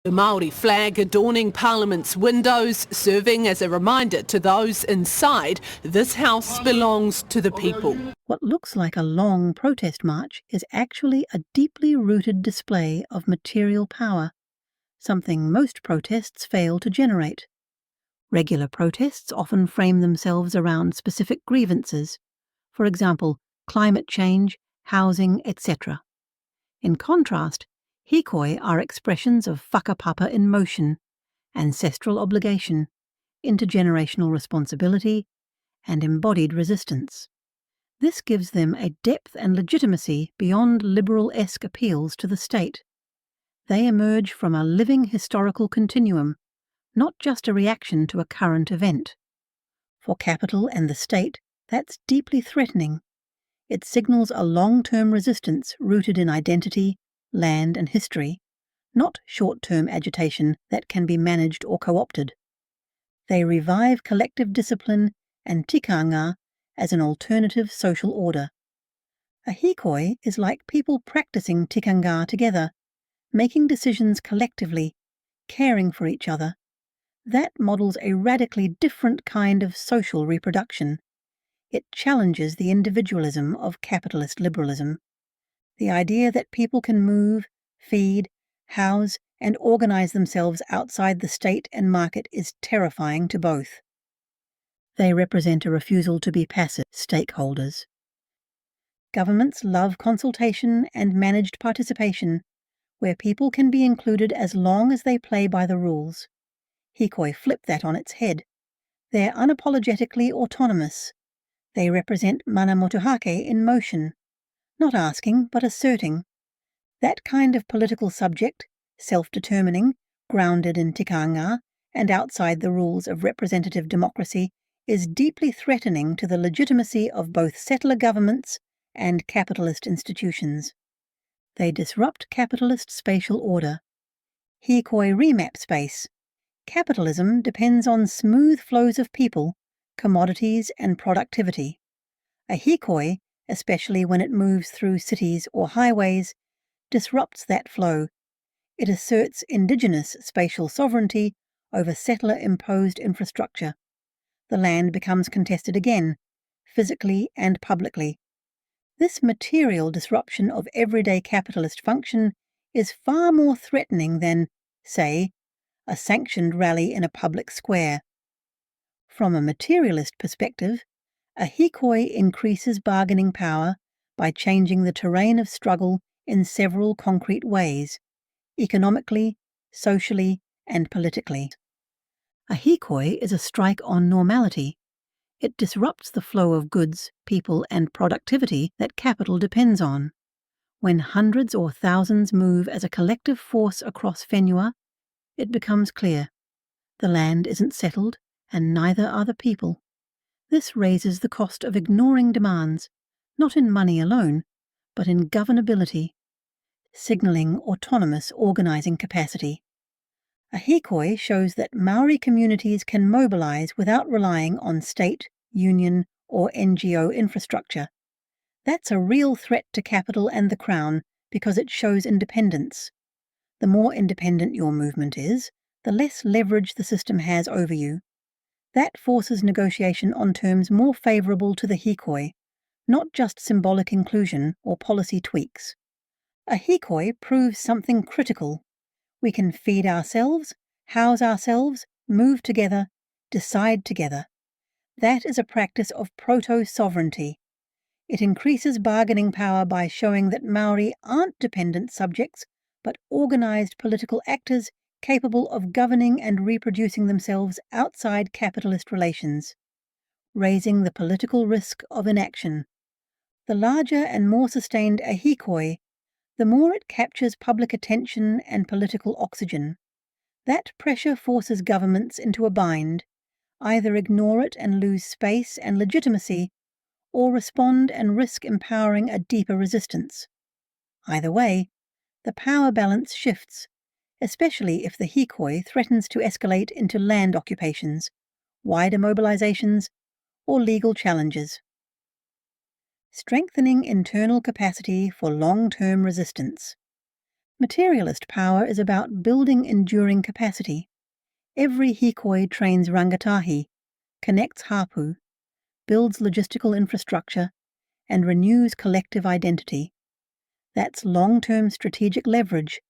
The Māori flag adorning Parliament's windows, serving as a reminder to those inside this house belongs to the people. What looks like a long protest march is actually a deeply rooted display of material power, something most protests fail to generate. Regular protests often frame themselves around specific grievances, for example, climate change, housing, etc. In contrast, Hīkoi are expressions of whakapapa in motion, ancestral obligation, intergenerational responsibility, and embodied resistance. This gives them a depth and legitimacy beyond liberal-esque appeals to the state. They emerge from a living historical continuum, not just a reaction to a current event. For capital and the state, that's deeply threatening. It signals a long-term resistance rooted in identity, land and history, not short-term agitation that can be managed or co-opted. They revive collective discipline and tikanga as an alternative social order. A hīkoi is like people practicing tikanga together, making decisions collectively, caring for each other. That models a radically different kind of social reproduction. It challenges the individualism of capitalist liberalism. The idea that people can move, feed, house, and organize themselves outside the state and market is terrifying to both. They represent a refusal to be passive stakeholders. Governments love consultation and managed participation, where people can be included as long as they play by the rules. Hīkoi flip that on its head. They're unapologetically autonomous. They represent mana motuhake in motion, not asking but asserting. That kind of political subject, self-determining, grounded in tikanga, and outside the rules of representative democracy, is deeply threatening to the legitimacy of both settler governments and capitalist institutions. They disrupt capitalist spatial order. Hīkoi remap space. Capitalism depends on smooth flows of people, commodities and productivity. A hīkoi, especially when it moves through cities or highways, disrupts that flow. It asserts indigenous spatial sovereignty over settler-imposed infrastructure. The land becomes contested again, physically and publicly. This material disruption of everyday capitalist function is far more threatening than, say, a sanctioned rally in a public square. From a materialist perspective, a hīkoi increases bargaining power by changing the terrain of struggle in several concrete ways, economically, socially, and politically. A hīkoi is a strike on normality. It disrupts the flow of goods, people, and productivity that capital depends on. When hundreds or thousands move as a collective force across whenua, it becomes clear. The land isn't settled, and neither are the people. This raises the cost of ignoring demands, not in money alone, but in governability, signalling autonomous organizing capacity. A hīkoi shows that Maori communities can mobilize without relying on state, union, or NGO infrastructure. That's a real threat to capital and the Crown because it shows independence. The more independent your movement is, the less leverage the system has over you. That forces negotiation on terms more favourable to the hīkoi, not just symbolic inclusion or policy tweaks. A hīkoi proves something critical. We can feed ourselves, house ourselves, move together, decide together. That is a practice of proto-sovereignty. It increases bargaining power by showing that Maori aren't dependent subjects, but organised political actors capable of governing and reproducing themselves outside capitalist relations, raising the political risk of inaction. The larger and more sustained a hīkoi, the more it captures public attention and political oxygen. That pressure forces governments into a bind, either ignore it and lose space and legitimacy, or respond and risk empowering a deeper resistance. Either way, the power balance shifts, especially if the hīkoi threatens to escalate into land occupations, wider mobilizations, or legal challenges. Strengthening internal capacity for long-term resistance. Materialist power is about building enduring capacity. Every Hīkoi trains rangatahi, connects hapu, builds logistical infrastructure, and renews collective identity. That's long-term strategic leverage,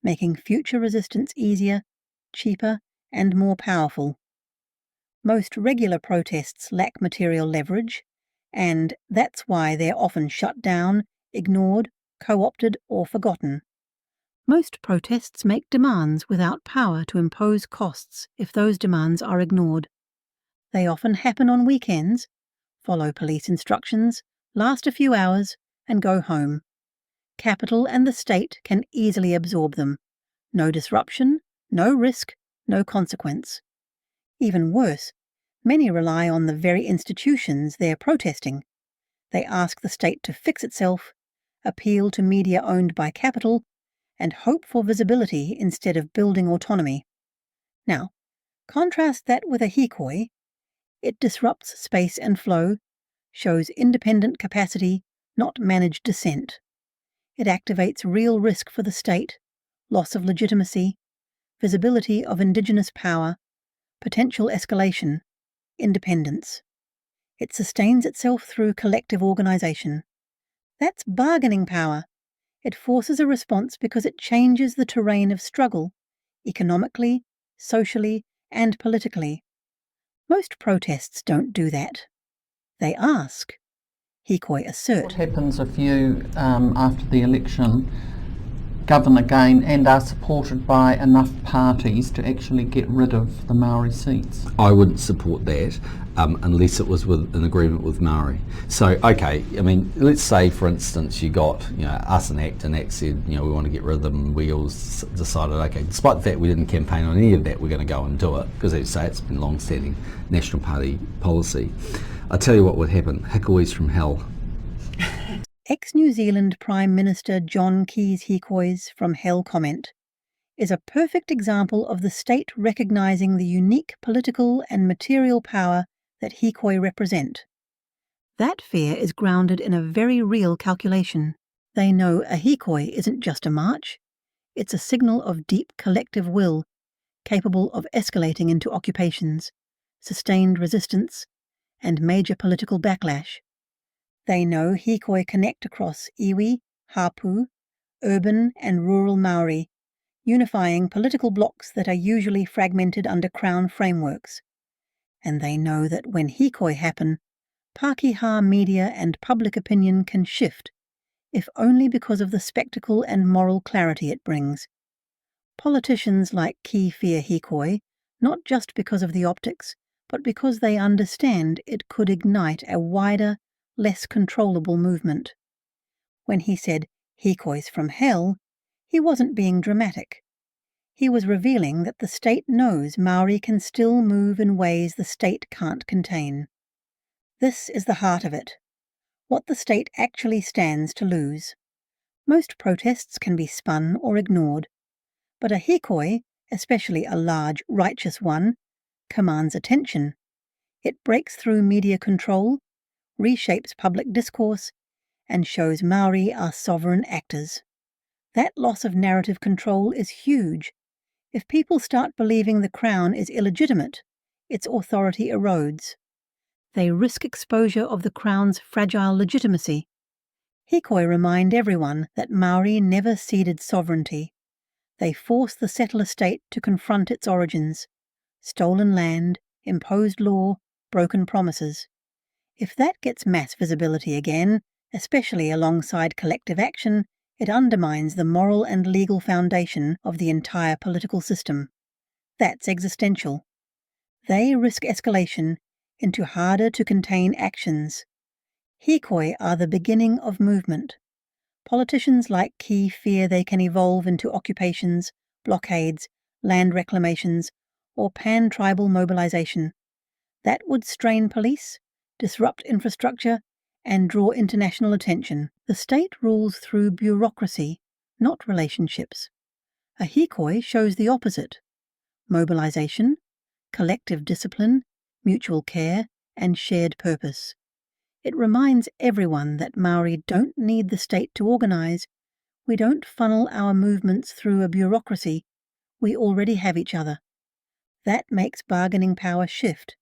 making future resistance easier, cheaper, and more powerful. Most regular protests lack material leverage, and that's why they're often shut down, ignored, co-opted, or forgotten. Most protests make demands without power to impose costs if those demands are ignored. They often happen on weekends, follow police instructions, last a few hours, and go home. Capital and the state can easily absorb them. No disruption, no risk, no consequence. Even worse, many rely on the very institutions they're protesting. They ask the state to fix itself, appeal to media owned by capital, and hope for visibility instead of building autonomy. Now, contrast that with a Hīkoi. It disrupts space and flow, shows independent capacity, not managed dissent. It activates real risk for the state, loss of legitimacy, visibility of indigenous power, potential escalation, independence. It sustains itself through collective organisation. That's bargaining power. It forces a response because it changes the terrain of struggle, economically, socially, and politically. Most protests don't do that. They ask. Hīkoi assert. What happens if you, after the election, govern again and are supported by enough parties to actually get rid of the Maori seats? I wouldn't support that unless it was with an agreement with Maori. So, okay, I mean, let's say, for instance, you got, us and ACT said, we want to get rid of them, and we all decided, okay, despite the fact we didn't campaign on any of that, we're going to go and do it, because as you say, it's been long-standing National Party policy. I tell you what would happen, Hīkoi's from hell. Ex-New Zealand Prime Minister John Key's Hīkoi's from hell comment is a perfect example of the state recognising the unique political and material power that Hīkoi represent. That fear is grounded in a very real calculation. They know a Hīkoi isn't just a march, it's a signal of deep collective will, capable of escalating into occupations, sustained resistance, and major political backlash. They know Hīkoi connect across iwi, hapu, urban and rural Maori, unifying political blocs that are usually fragmented under Crown frameworks. And they know that when Hīkoi happen, Pākehā media and public opinion can shift, if only because of the spectacle and moral clarity it brings. Politicians like Key fear Hīkoi, not just because of the optics, but because they understand it could ignite a wider, less controllable movement. When he said Hīkoi's from hell, he wasn't being dramatic. He was revealing that the state knows Maori can still move in ways the state can't contain. This is the heart of it, what the state actually stands to lose. Most protests can be spun or ignored, but a Hīkoi, especially a large, righteous one, commands attention. It breaks through media control, reshapes public discourse, and shows Maori are sovereign actors. That loss of narrative control is huge. If people start believing the Crown is illegitimate, its authority erodes. They risk exposure of the Crown's fragile legitimacy. Hīkoi remind everyone that Maori never ceded sovereignty. They force the settler state to confront its origins: stolen land, imposed law, broken promises. If that gets mass visibility again, especially alongside collective action, it undermines the moral and legal foundation of the entire political system. That's existential. They risk escalation into harder-to-contain actions. Hīkoi are the beginning of movement. Politicians like Key fear they can evolve into occupations, blockades, land reclamations, or pan-tribal mobilization. That would strain police, disrupt infrastructure, and draw international attention. The state rules through bureaucracy, not relationships. A Hīkoi shows the opposite: mobilization, collective discipline, mutual care, and shared purpose. It reminds everyone that Maori don't need the state to organize, We don't funnel our movements through a bureaucracy. We already have each other. That makes bargaining power shift